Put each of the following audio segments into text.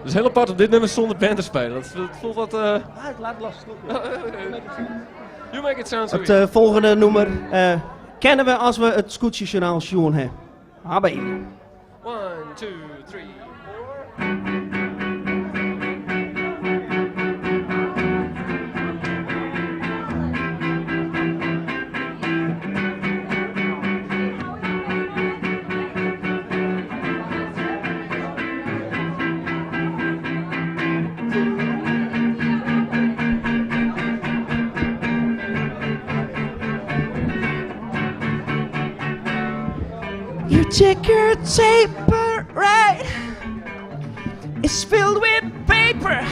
Het is heel apart om dit nummer zonder band te spelen. Dat voelt wat... Ik laat het lastig. You make it sound so easy. Het volgende nummer kennen we als we het Scootjesjournaal zien hebben. AB. 1, 2, 3, 4. Your ticker taper, right? It's filled with paper,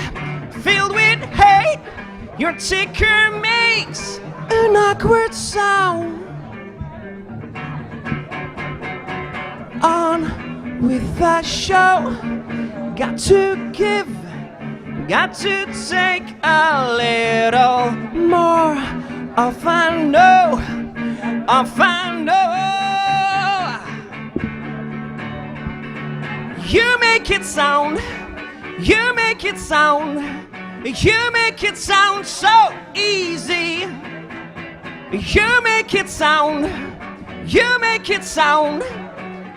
filled with hate. Your ticker makes an awkward sound. On with the show, got to give, got to take a little more. If I know, if I know. You make it sound, you make it sound, you make it sound so easy. You make it sound, you make it sound,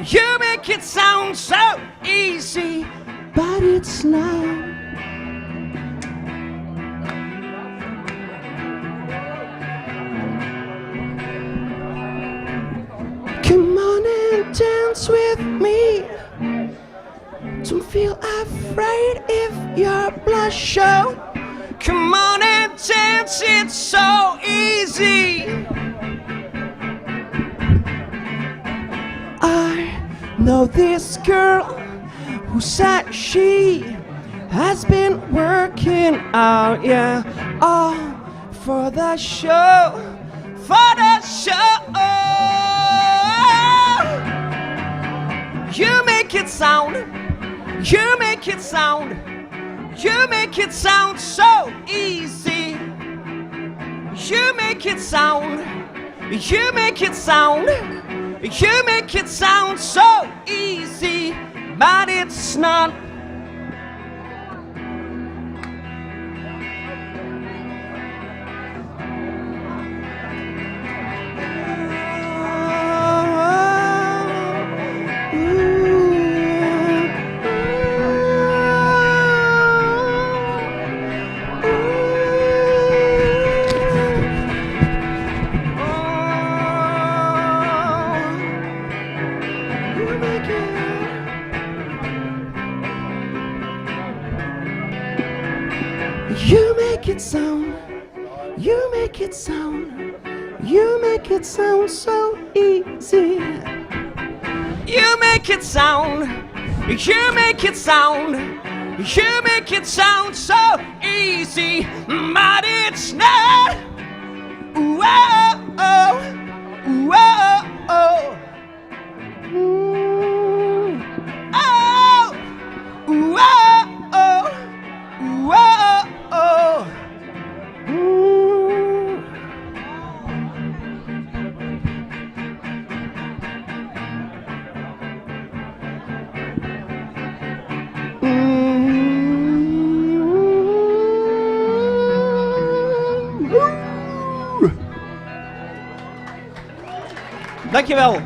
you make it sound so easy, but it's not. Come on and dance with me. Don't feel afraid if you're blush out. Come on and dance, it's so easy. I know this girl who said she has been working out, yeah, all for the show, for the show. You make it sound, you make it sound, you make it sound so easy. You make it sound, you make it sound, you make it sound so easy, but it's not. You make it sound, you make it sound, you make it sound so easy. You make it sound, you make it sound, you make it sound so easy, but it's not. Whoa, oh, whoa, oh. Oh, whoa, oh, whoa, oh. Dankjewel.